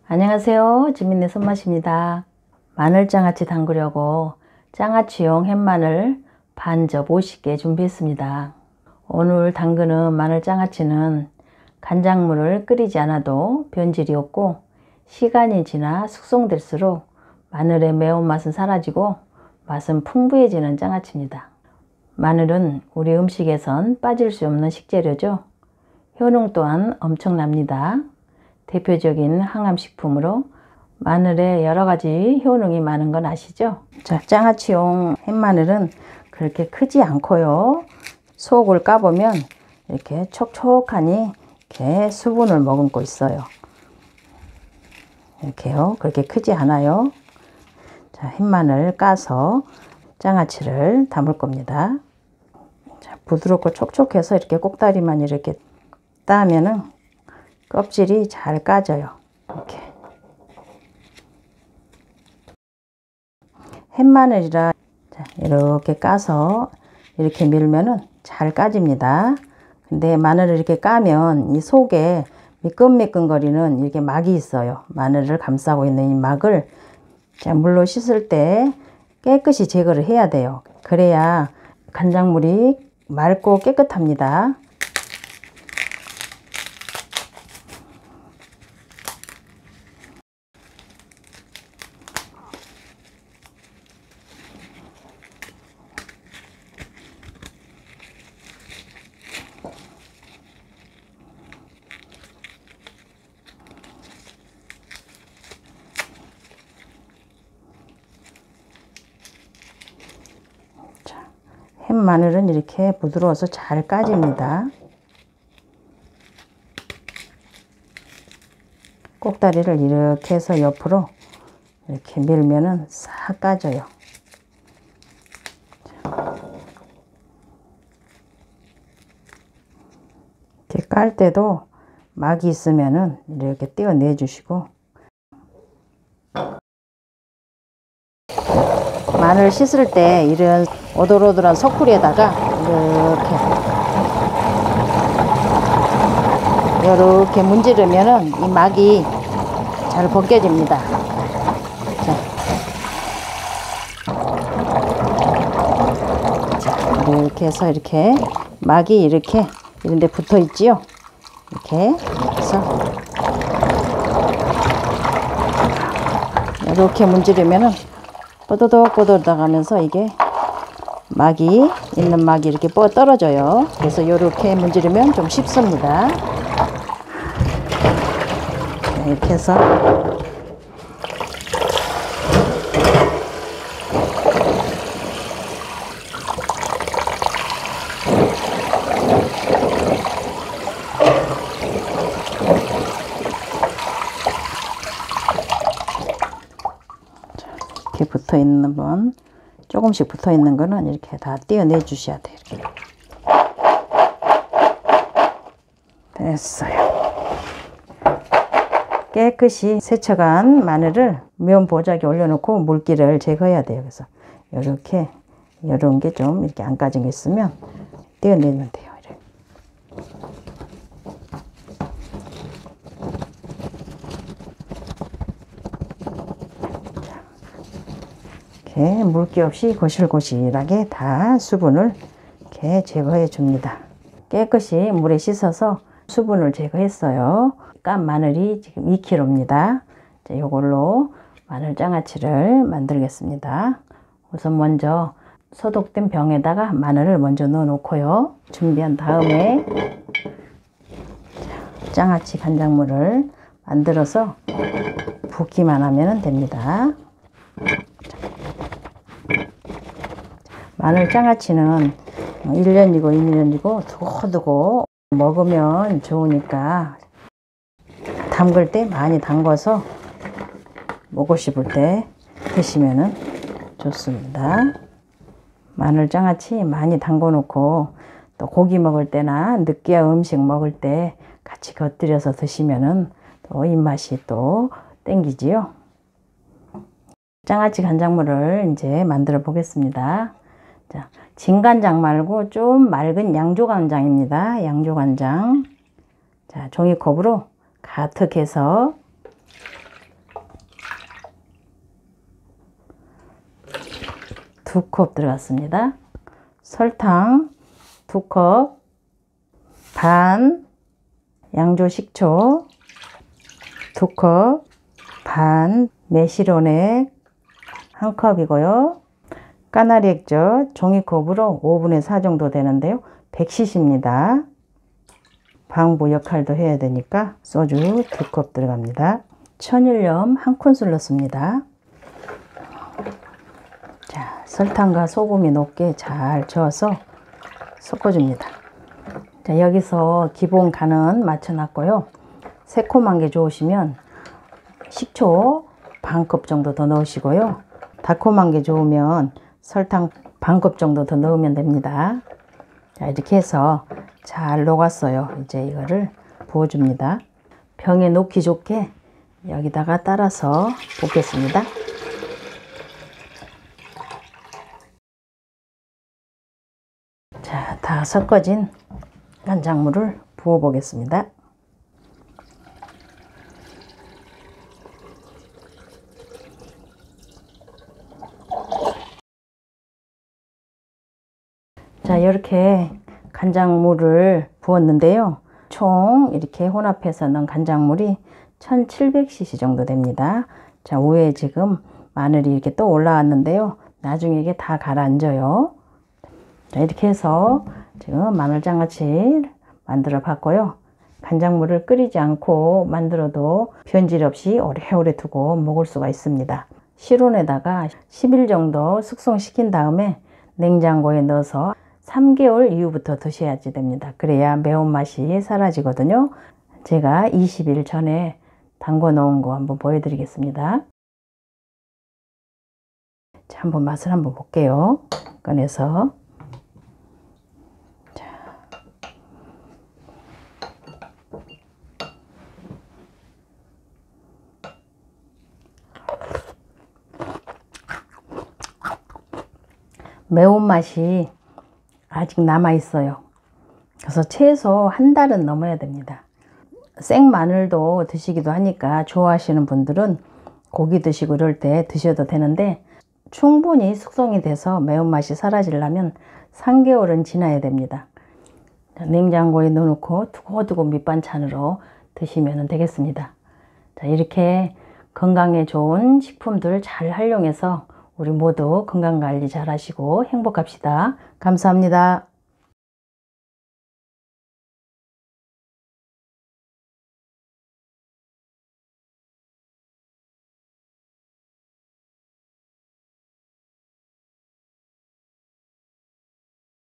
안녕하세요. 주민네 손맛입니다. 마늘장아찌 담그려고 장아찌용 햇마늘 반 접 50개 준비했습니다. 오늘 담그는 마늘장아찌는 간장물을 끓이지 않아도 변질이 없고 시간이 지나 숙성될수록 마늘의 매운맛은 사라지고 맛은 풍부해지는 장아찌입니다. 마늘은 우리 음식에선 빠질 수 없는 식재료죠. 효능 또한 엄청납니다. 대표적인 항암식품으로 마늘에 여러가지 효능이 많은 건 아시죠? 자, 장아찌용 햇마늘은 그렇게 크지 않고요. 속을 까보면 이렇게 촉촉하니 이렇게 수분을 머금고 있어요. 이렇게요. 그렇게 크지 않아요. 자, 햇마늘 까서 장아찌를 담을 겁니다. 자, 부드럽고 촉촉해서 이렇게 꼭다리만 이렇게 따면은 껍질이 잘 까져요. 이렇게 햇마늘이라 이렇게 까서 이렇게 밀면은 잘 까집니다. 근데 마늘을 이렇게 까면 이 속에 미끈미끈거리는 이렇게 막이 있어요. 마늘을 감싸고 있는 이 막을 물로 씻을 때 깨끗이 제거를 해야 돼요. 그래야 간장물이 맑고 깨끗합니다. 햇마늘은 이렇게 부드러워서 잘 까집니다. 꼭다리를 이렇게 해서 옆으로 이렇게 밀면은 싹 까져요. 이렇게 깔 때도 막이 있으면은 이렇게 떼어내 주시고, 마늘 씻을 때 이런 오돌오돌한 소쿠리에다가 이렇게 문지르면은 이 막이 잘 벗겨집니다. 자, 이렇게 해서 이렇게 막이 이렇게 이런 데 붙어 있지요. 이렇게 해서 이렇게 문지르면은 뽀드득 하면서 이게 막이 있는 막이 이렇게 뻗어 떨어져요. 그래서 이렇게 문지르면 좀 쉽습니다. 이렇게 해서 이렇게 붙어 있는 건 조금씩 붙어 있는 거는 이렇게 다 떼어내 주셔야 돼요. 이렇게. 됐어요. 깨끗이 세척한 마늘을 면 보자기에 올려놓고 물기를 제거해야 돼요. 그래서 이렇게 이런 게 좀 이렇게 안 까진 게 있으면 떼어내면 돼요. 이렇게 물기 없이 고실고실하게 다 수분을 이렇게 제거해 줍니다. 깨끗이 물에 씻어서 수분을 제거했어요. 깐 마늘이 지금 2kg입니다. 이걸로 마늘장아찌를 만들겠습니다. 우선 먼저 소독된 병에다가 마늘을 먼저 넣어 놓고요. 준비한 다음에 장아찌 간장물을 만들어서 붓기만 하면 됩니다. 마늘장아찌는 1년이고 2년이고 두고두고 먹으면 좋으니까 담글 때 많이 담궈서 먹고 싶을 때 드시면 좋습니다. 마늘장아찌 많이 담궈 놓고 또 고기 먹을 때나 느끼한 음식 먹을 때 같이 곁들여서 드시면 또 입맛이 또 땡기지요. 장아찌 간장물을 이제 만들어 보겠습니다. 자, 진간장 말고 좀 맑은 양조간장입니다. 양조간장. 자, 종이컵으로 가득 해서 2컵 들어갔습니다. 설탕 2컵 반, 양조 식초 2컵 반, 매실원액 1컵이고요. 까나리 액젓 종이컵으로 5분의 4 정도 되는데요. 100cc입니다. 방부 역할도 해야 되니까 소주 2컵 들어갑니다. 천일염 1큰술 넣습니다. 자, 설탕과 소금이 녹게 잘 저어서 섞어줍니다. 자, 여기서 기본 간은 맞춰놨고요. 새콤한 게 좋으시면 식초 반컵 정도 더 넣으시고요. 달콤한 게 좋으면 설탕 반컵 정도 더 넣으면 됩니다. 자, 이렇게 해서 잘 녹았어요. 이제 이거를 부어줍니다. 병에 녹기 좋게 여기다가 따라서 붓겠습니다. 자, 다 섞어진 간장물을 부어 보겠습니다. 자, 이렇게 간장물을 부었는데요. 총 이렇게 혼합해서 넣은 간장물이 1700cc 정도 됩니다. 자, 위에 지금 마늘이 이렇게 또 올라왔는데요. 나중에 이게 다 가라앉아요. 자, 이렇게 해서 지금 마늘장아찌 만들어 봤고요. 간장물을 끓이지 않고 만들어도 변질 없이 오래오래 두고 먹을 수가 있습니다. 실온에다가 10일 정도 숙성시킨 다음에 냉장고에 넣어서 3개월 이후부터 드셔야지 됩니다. 그래야 매운맛이 사라지거든요. 제가 20일 전에 담궈 놓은 거 한번 보여드리겠습니다. 자, 한번 맛을 한번 볼게요. 꺼내서. 자. 매운맛이 아직 남아 있어요. 그래서 최소 한 달은 넘어야 됩니다. 생마늘도 드시기도 하니까 좋아하시는 분들은 고기 드시고 이럴 때 드셔도 되는데 충분히 숙성이 돼서 매운맛이 사라지려면 3개월은 지나야 됩니다. 냉장고에 넣어놓고 두고두고 밑반찬으로 드시면 되겠습니다. 자, 이렇게 건강에 좋은 식품들 잘 활용해서 우리 모두 건강관리 잘 하시고 행복합시다. 감사합니다.